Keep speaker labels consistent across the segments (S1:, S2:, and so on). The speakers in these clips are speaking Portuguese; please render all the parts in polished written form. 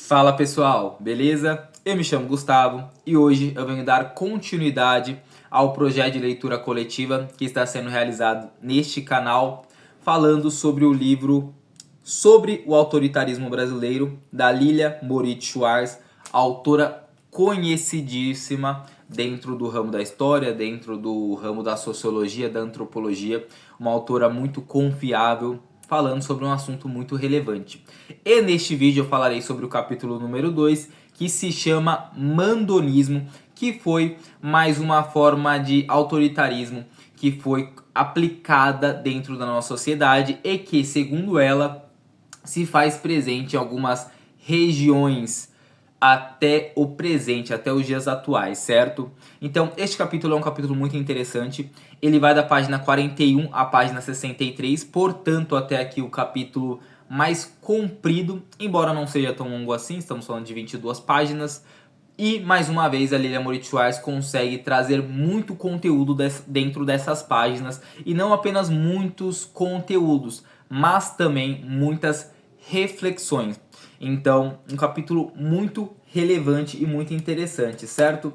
S1: Fala pessoal, beleza? Eu me chamo Gustavo e hoje eu venho dar continuidade ao projeto de leitura coletiva que está sendo realizado neste canal, falando sobre o livro Sobre o Autoritarismo Brasileiro, da Lilia Moritz Schwarz, autora conhecidíssima dentro do ramo da história, dentro do ramo da sociologia, da antropologia, uma autora muito confiável, falando sobre um assunto muito relevante. E neste vídeo eu falarei sobre o capítulo número 2, que se chama Mandonismo, que foi mais uma forma de autoritarismo que foi aplicada dentro da nossa sociedade e que, segundo ela, se faz presente em algumas regiões até o presente, até os dias atuais, certo? Então, este capítulo é um capítulo muito interessante. Ele vai da página 41 à página 63, portanto, até aqui o capítulo mais comprido, embora não seja tão longo assim, estamos falando de 22 páginas. E, mais uma vez, a Lilia Moritz Schwarz consegue trazer muito conteúdo dentro dessas páginas, e não apenas muitos conteúdos, mas também muitas reflexões. Então, um capítulo muito relevante e muito interessante, certo?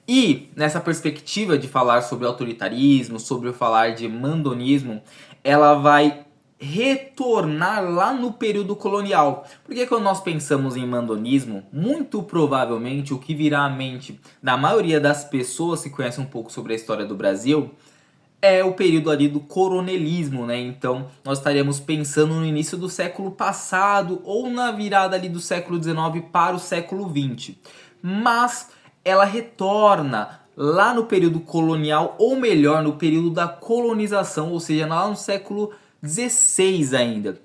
S1: E nessa perspectiva de falar sobre autoritarismo, sobre falar de mandonismo, ela vai retornar lá no período colonial. Porque quando nós pensamos em mandonismo, muito provavelmente o que virá à mente da maioria das pessoas que conhecem um pouco sobre a história do Brasil é o período ali do coronelismo, né? Então nós estaríamos pensando no início do século passado ou na virada ali do século XIX para o século XX. Mas ela retorna lá no período colonial, ou melhor, no período da colonização, ou seja, lá no século XVI ainda.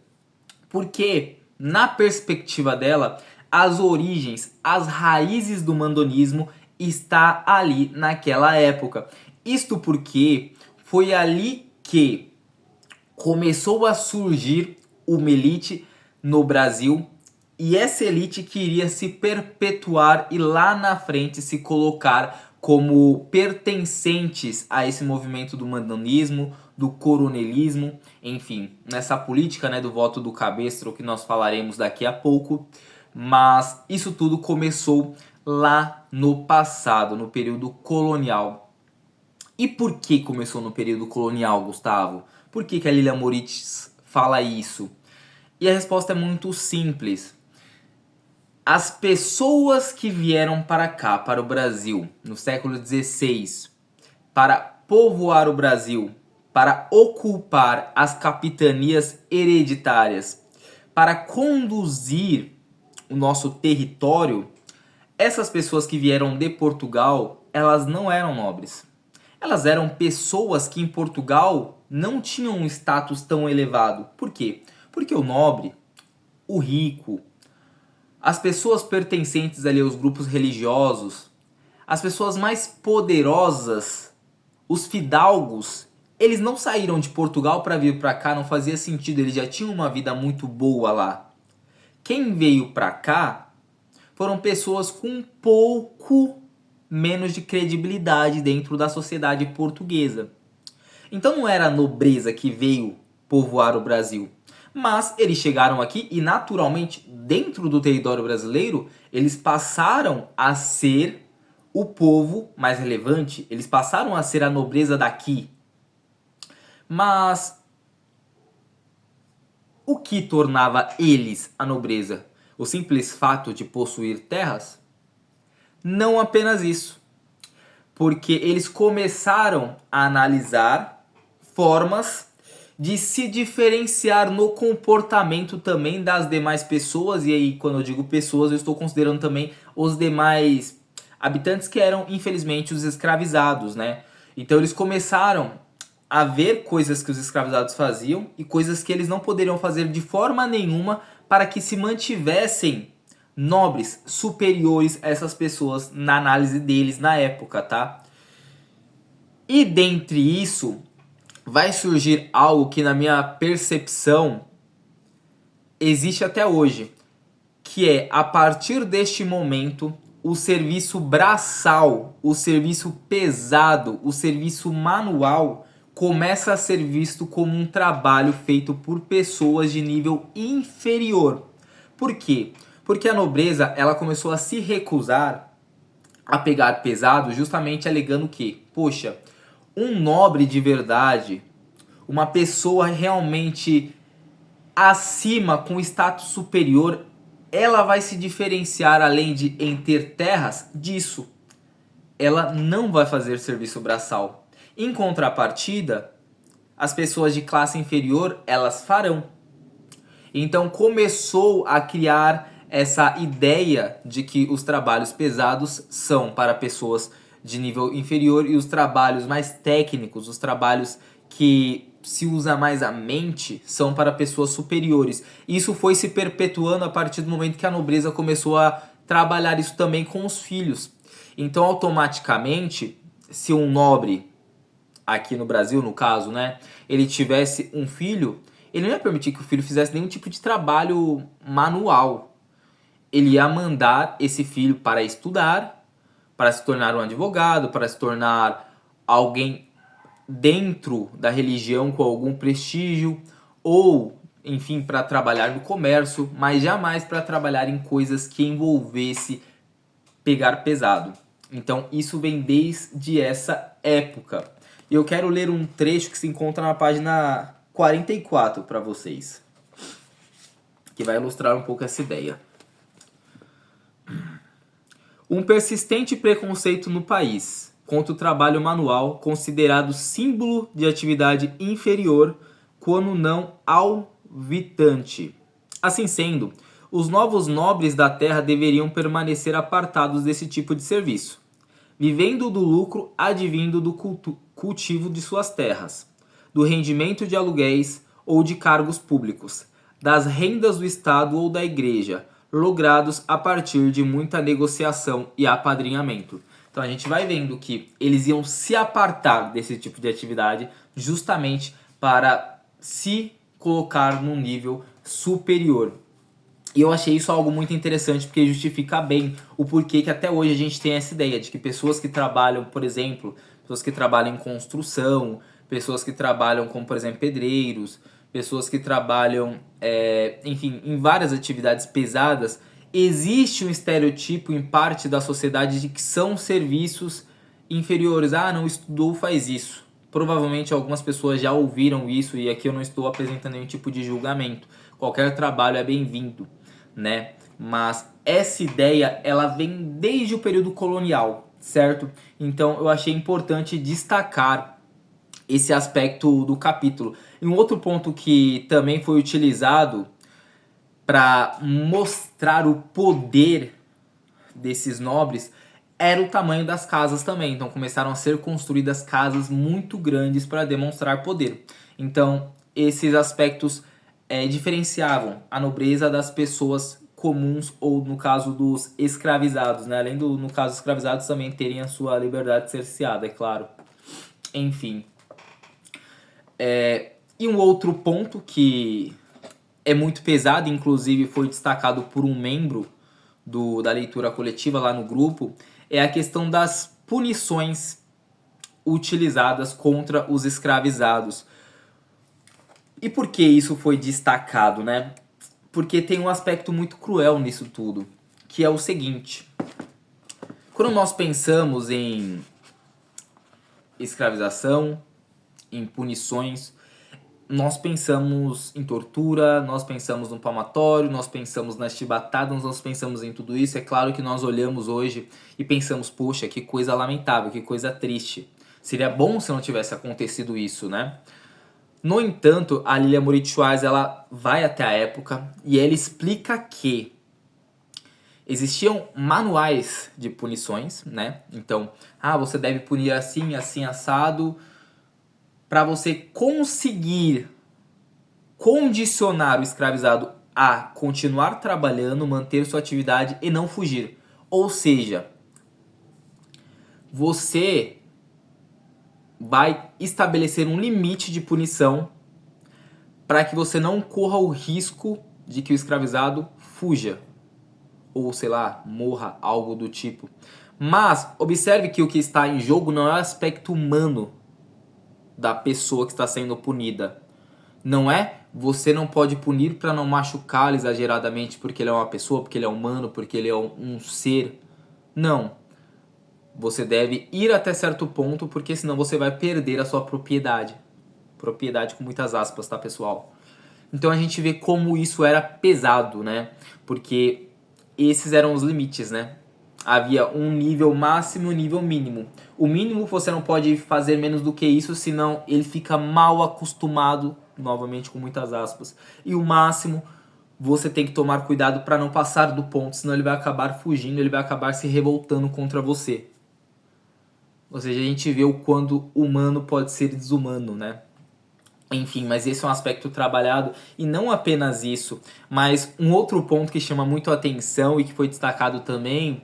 S1: Porque, na perspectiva dela, as origens, as raízes do mandonismo está ali naquela época. Isto porque foi ali que começou a surgir uma elite no Brasil, e essa elite queria se perpetuar e lá na frente se colocar como pertencentes a esse movimento do mandonismo, do coronelismo, enfim, nessa política, né, do voto do cabestro que nós falaremos daqui a pouco. Mas isso tudo começou lá no passado, no período colonial. E por que começou no período colonial, Gustavo? Por que a Lilia Moritz fala isso? E a resposta é muito simples. As pessoas que vieram para cá, para o Brasil, no século XVI, para povoar o Brasil, para ocupar as capitanias hereditárias, para conduzir o nosso território, essas pessoas que vieram de Portugal, elas não eram nobres. Elas eram pessoas que em Portugal não tinham um status tão elevado. Por quê? Porque o nobre, o rico, as pessoas pertencentes ali aos grupos religiosos, as pessoas mais poderosas, os fidalgos, eles não saíram de Portugal para vir para cá, não fazia sentido, eles já tinham uma vida muito boa lá. Quem veio para cá foram pessoas com um pouco menos de credibilidade dentro da sociedade portuguesa. Então não era a nobreza que veio povoar o Brasil, mas eles chegaram aqui e naturalmente dentro do território brasileiro eles passaram a ser o povo mais relevante, eles passaram a ser a nobreza daqui. Mas o que tornava eles a nobreza? O simples fato de possuir terras? Não apenas isso, porque eles começaram a analisar formas de se diferenciar no comportamento também das demais pessoas, e aí quando eu digo pessoas eu estou considerando também os demais habitantes que eram infelizmente os escravizados, né? Então eles começaram a ver coisas que os escravizados faziam e coisas que eles não poderiam fazer de forma nenhuma para que se mantivessem nobres, superiores a essas pessoas na análise deles na época, tá? E dentre isso, vai surgir algo que na minha percepção existe até hoje, que é, a partir deste momento, o serviço braçal, o serviço pesado, o serviço manual começa a ser visto como um trabalho feito por pessoas de nível inferior. Por quê? Porque a nobreza, ela começou a se recusar a pegar pesado, justamente alegando que, poxa, um nobre de verdade, uma pessoa realmente acima, com status superior, ela vai se diferenciar, além de em ter terras, disso. Ela não vai fazer serviço braçal. Em contrapartida, as pessoas de classe inferior, elas farão. Então começou a criar essa ideia de que os trabalhos pesados são para pessoas de nível inferior e os trabalhos mais técnicos, os trabalhos que se usa mais a mente, são para pessoas superiores. Isso foi se perpetuando a partir do momento que a nobreza começou a trabalhar isso também com os filhos. Então automaticamente, se um nobre, aqui no Brasil no caso, né, ele tivesse um filho, ele não ia permitir que o filho fizesse nenhum tipo de trabalho manual. Ele ia mandar esse filho para estudar, para se tornar um advogado, para se tornar alguém dentro da religião com algum prestígio, ou, enfim, para trabalhar no comércio, mas jamais para trabalhar em coisas que envolvesse pegar pesado. Então isso vem desde essa época. E eu quero ler um trecho que se encontra na página 44 para vocês, que vai ilustrar um pouco essa ideia. Um persistente preconceito no país contra o trabalho manual, considerado símbolo de atividade inferior, quando não alvitante. Assim sendo, os novos nobres da terra deveriam permanecer apartados desse tipo de serviço, vivendo do lucro advindo do cultivo de suas terras, do rendimento de aluguéis ou de cargos públicos, das rendas do Estado ou da Igreja, logrados a partir de muita negociação e apadrinhamento. Então a gente vai vendo que eles iam se apartar desse tipo de atividade justamente para se colocar num nível superior. E eu achei isso algo muito interessante porque justifica bem o porquê que até hoje a gente tem essa ideia de que pessoas que trabalham, por exemplo, pessoas que trabalham em construção, pessoas que trabalham como, por exemplo, pedreiros, pessoas que trabalham, enfim, em várias atividades pesadas, existe um estereotipo em parte da sociedade de que são serviços inferiores. Ah, não estudou, faz isso. Provavelmente algumas pessoas já ouviram isso e aqui eu não estou apresentando nenhum tipo de julgamento. Qualquer trabalho é bem-vindo, né? Mas essa ideia, ela vem desde o período colonial, certo? Então eu achei importante destacar esse aspecto do capítulo. E um outro ponto que também foi utilizado para mostrar o poder desses nobres era o tamanho das casas também. Então começaram a ser construídas casas muito grandes para demonstrar poder. Então esses aspectos diferenciavam a nobreza das pessoas comuns ou no caso dos escravizados, né? Além do, no caso dos escravizados, também terem a sua liberdade cerceada, é claro. Enfim. E um outro ponto que é muito pesado, inclusive foi destacado por um membro da leitura coletiva lá no grupo, é a questão das punições utilizadas contra os escravizados. E por que isso foi destacado, né? Porque tem um aspecto muito cruel nisso tudo, que é o seguinte: quando nós pensamos em escravização, em punições, nós pensamos em tortura, nós pensamos no palmatório, nós pensamos nas chibatadas, nós pensamos em tudo isso. É claro que nós olhamos hoje e pensamos, poxa, que coisa lamentável, que coisa triste. Seria bom se não tivesse acontecido isso, né? No entanto, a Lilia Moritz Schwarz, ela vai até a época e ela explica que existiam manuais de punições, né? Então, você deve punir assim, assim, assado, para você conseguir condicionar o escravizado a continuar trabalhando, manter sua atividade e não fugir. Ou seja, você vai estabelecer um limite de punição para que você não corra o risco de que o escravizado fuja ou, sei lá, morra, algo do tipo. Mas observe que o que está em jogo não é o aspecto humano da pessoa que está sendo punida. Não é Você não pode punir para não machucá-lo exageradamente porque ele é uma pessoa, porque ele é humano, porque ele é um ser. Não. Você deve ir até certo ponto, porque senão você vai perder a sua propriedade. Propriedade com muitas aspas, tá, pessoal? Então a gente vê como isso era pesado, né? Porque esses eram os limites, né? Havia um nível máximo e um nível mínimo. O mínimo você não pode fazer menos do que isso, senão ele fica mal acostumado, novamente com muitas aspas. E o máximo você tem que tomar cuidado para não passar do ponto, senão ele vai acabar fugindo, ele vai acabar se revoltando contra você. Ou seja, a gente vê o quando humano pode ser desumano, né? Enfim, mas esse é um aspecto trabalhado, e não apenas isso, mas um outro ponto que chama muito a atenção e que foi destacado também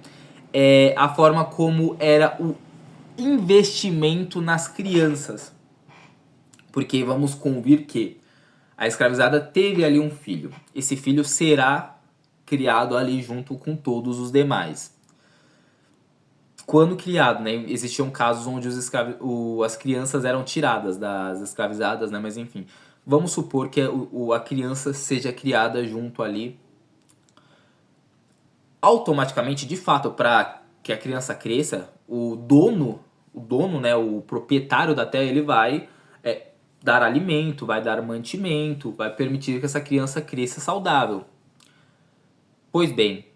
S1: é a forma como era o investimento nas crianças. Porque vamos convir que a escravizada teve ali um filho. Esse filho será criado ali junto com todos os demais. Quando criado, né, existiam casos onde as crianças eram tiradas das escravizadas, né, mas enfim, vamos supor que a criança seja criada junto ali. Automaticamente, de fato, para que a criança cresça, o dono, né, o proprietário da terra, ele vai dar alimento, vai dar mantimento, vai permitir que essa criança cresça saudável. Pois bem,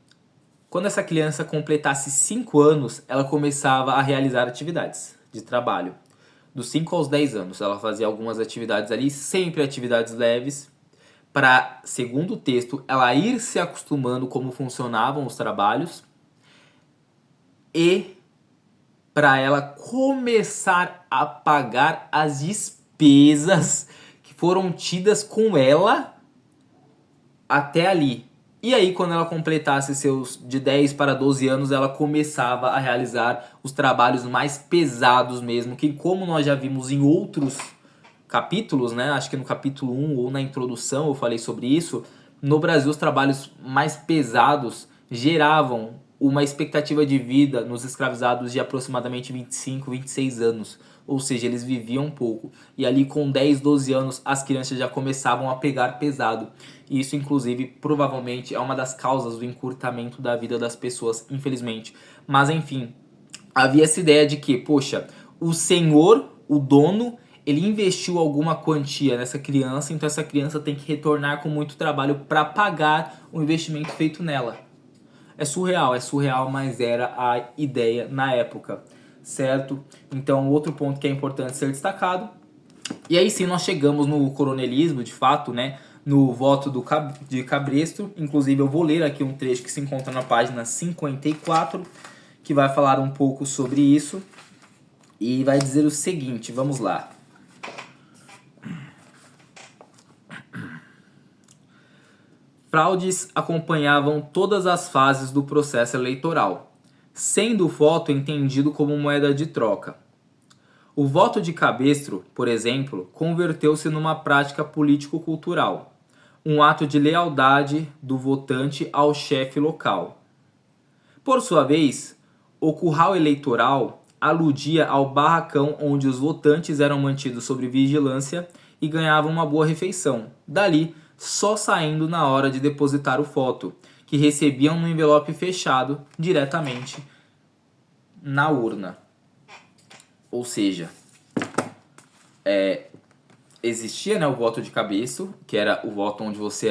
S1: quando essa criança completasse 5 anos, ela começava a realizar atividades de trabalho. Dos 5 aos 10 anos, ela fazia algumas atividades ali, sempre atividades leves, para, segundo o texto, ela ir se acostumando como funcionavam os trabalhos e para ela começar a pagar as despesas que foram tidas com ela até ali. E aí, quando ela completasse seus de 10 para 12 anos, ela começava a realizar os trabalhos mais pesados mesmo, que como nós já vimos em outros capítulos, né? Acho que no capítulo 1 ou na introdução eu falei sobre isso. No Brasil, os trabalhos mais pesados geravam uma expectativa de vida nos escravizados de aproximadamente 25, 26 anos. Ou seja, eles viviam pouco. E ali com 10, 12 anos, as crianças já começavam a pegar pesado. E isso, inclusive, provavelmente é uma das causas do encurtamento da vida das pessoas, infelizmente. Mas, enfim, havia essa ideia de que, poxa, o senhor, o dono, ele investiu alguma quantia nessa criança, então essa criança tem que retornar com muito trabalho para pagar o investimento feito nela. É surreal, mas era a ideia na época, certo? Então, outro ponto que é importante ser destacado. E aí sim nós chegamos no coronelismo, de fato, né? No voto de Cabresto. Inclusive eu vou ler aqui um trecho que se encontra na página 54, que vai falar um pouco sobre isso. E vai dizer o seguinte, vamos lá. Fraudes acompanhavam todas as fases do processo eleitoral, sendo o voto entendido como moeda de troca. O voto de cabestro, por exemplo, converteu-se numa prática político-cultural, um ato de lealdade do votante ao chefe local. Por sua vez, o curral eleitoral aludia ao barracão onde os votantes eram mantidos sob vigilância e ganhavam uma boa refeição. Dali, só saindo na hora de depositar o voto, que recebiam no envelope fechado diretamente na urna. Ou seja, existia, né, o voto de cabestro, que era o voto onde você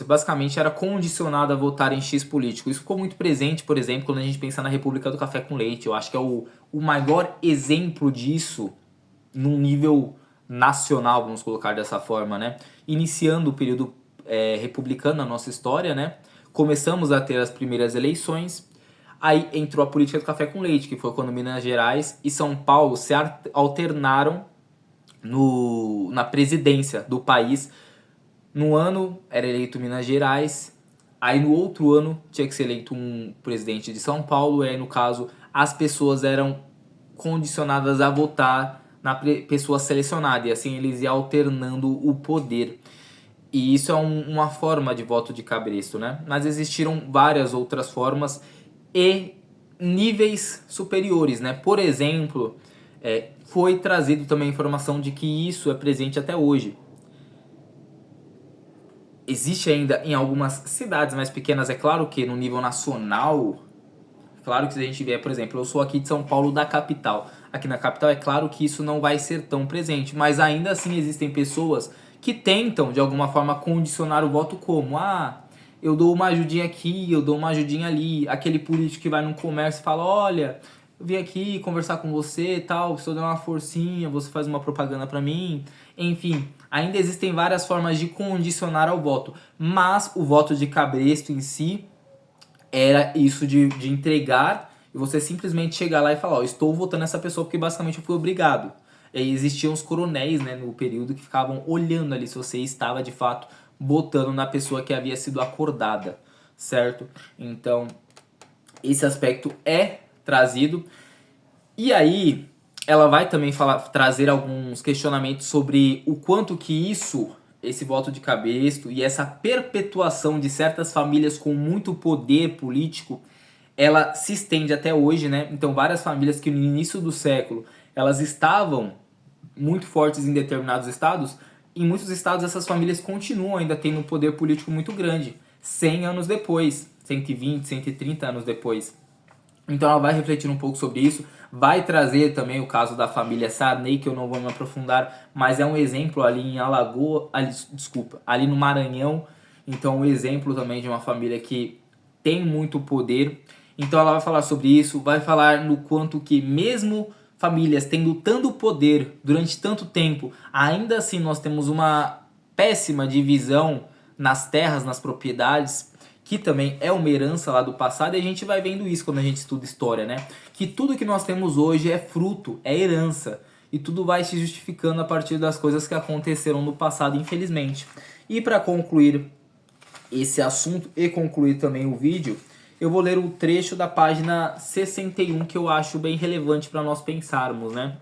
S1: basicamente era condicionado a votar em X político. Isso ficou muito presente, por exemplo, quando a gente pensa na República do Café com Leite. Eu acho que é o maior exemplo disso num nível nacional, vamos colocar dessa forma, né? Iniciando o período republicano na nossa história, né? Começamos a ter as primeiras eleições. Aí entrou a política do café com leite, que foi quando Minas Gerais e São Paulo se alternaram na presidência do país. No ano era eleito Minas Gerais, aí no outro ano tinha que ser eleito um presidente de São Paulo, e aí no caso as pessoas eram condicionadas a votar na pessoa selecionada, e assim eles iam alternando o poder. E isso é uma forma de voto de cabresto, né? Mas existiram várias outras formas e níveis superiores, né? Por exemplo, foi trazido também a informação de que isso é presente até hoje. existe ainda em algumas cidades mais pequenas, é claro que no nível nacional, claro que se a gente vier, por exemplo, eu sou aqui de São Paulo, da capital. Aqui na capital é claro que isso não vai ser tão presente, mas ainda assim existem pessoas que tentam de alguma forma condicionar o voto como: eu dou uma ajudinha aqui, eu dou uma ajudinha ali. Aquele político que vai num comércio e fala: olha, eu vim aqui conversar com você e tal, se eu der uma forcinha, você faz uma propaganda pra mim. Enfim, ainda existem várias formas de condicionar ao voto, mas o voto de cabresto em si era isso de entregar e você simplesmente chegar lá e falar: ó, estou votando nessa pessoa porque basicamente eu fui obrigado. E aí existiam os coronéis, né, no período, que ficavam olhando ali se você estava de fato votando na pessoa que havia sido acordada, certo? Então, esse aspecto é trazido. E aí, ela vai também trazer alguns questionamentos sobre o quanto que esse voto de cabresto e essa perpetuação de certas famílias com muito poder político, ela se estende até hoje, né? Então, várias famílias que no início do século, elas estavam muito fortes em determinados estados, em muitos estados essas famílias continuam ainda tendo um poder político muito grande, 100 anos depois, 120, 130 anos depois. Então ela vai refletir um pouco sobre isso, vai trazer também o caso da família Sarney, que eu não vou me aprofundar, mas é um exemplo ali em ali no Maranhão. Então um exemplo também de uma família que tem muito poder. Então ela vai falar sobre isso, vai falar no quanto que mesmo famílias tendo tanto poder durante tanto tempo, ainda assim nós temos uma péssima divisão nas terras, nas propriedades, que também é uma herança lá do passado, e a gente vai vendo isso quando a gente estuda história, né? Que tudo que nós temos hoje é fruto, é herança, e tudo vai se justificando a partir das coisas que aconteceram no passado, infelizmente. E para concluir esse assunto e concluir também o vídeo, eu vou ler o trecho da página 61 que eu acho bem relevante para nós pensarmos, né?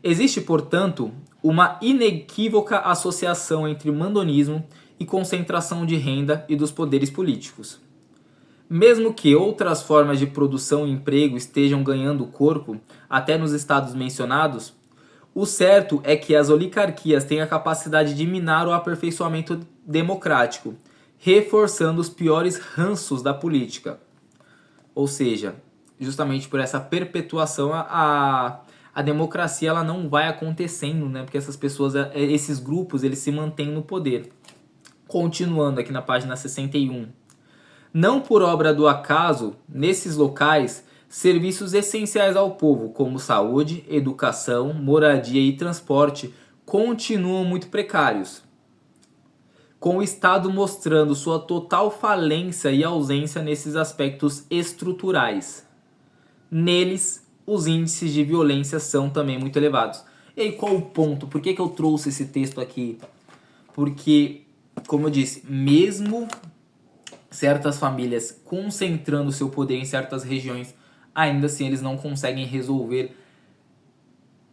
S1: Existe, portanto, uma inequívoca associação entre mandonismo e concentração de renda e dos poderes políticos. Mesmo que outras formas de produção e emprego estejam ganhando corpo, até nos estados mencionados, o certo é que as oligarquias têm a capacidade de minar o aperfeiçoamento democrático, reforçando os piores ranços da política. Ou seja, justamente por essa perpetuação, a democracia ela não vai acontecendo, né? Porque essas pessoas, esses grupos, eles se mantêm no poder. Continuando aqui na página 61. Não por obra do acaso, nesses locais, serviços essenciais ao povo, como saúde, educação, moradia e transporte, continuam muito precários, com o Estado mostrando sua total falência e ausência nesses aspectos estruturais. Neles, os índices de violência são também muito elevados. E aí, qual o ponto? Por que eu trouxe esse texto aqui? Porque, como eu disse, mesmo certas famílias concentrando seu poder em certas regiões, ainda assim eles não conseguem resolver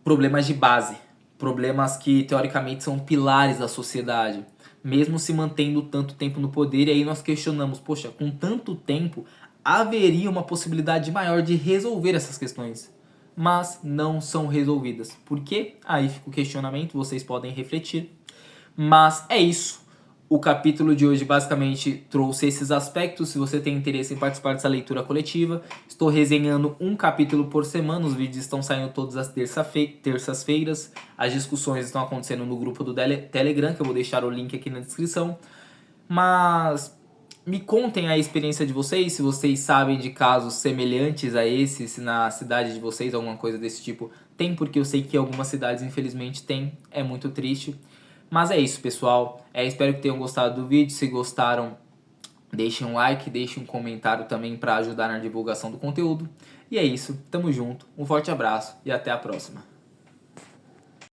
S1: problemas de base, problemas que teoricamente são pilares da sociedade, mesmo se mantendo tanto tempo no poder. E aí nós questionamos, poxa, com tanto tempo haveria uma possibilidade maior de resolver essas questões, mas não são resolvidas. Por quê? Aí fica o questionamento, vocês podem refletir. Mas é isso. O capítulo de hoje basicamente trouxe esses aspectos. Se você tem interesse em participar dessa leitura coletiva, estou resenhando um capítulo por semana. Os vídeos estão saindo todas as terças-feiras. As discussões estão acontecendo no grupo do Telegram, que eu vou deixar o link aqui na descrição. Mas me contem a experiência de vocês, se vocês sabem de casos semelhantes a esse, se na cidade de vocês alguma coisa desse tipo tem, porque eu sei que algumas cidades infelizmente tem, é muito triste. Mas é isso, pessoal. Espero que tenham gostado do vídeo. Se gostaram, deixem um like, deixem um comentário também para ajudar na divulgação do conteúdo. E é isso, tamo junto, um forte abraço e até a próxima.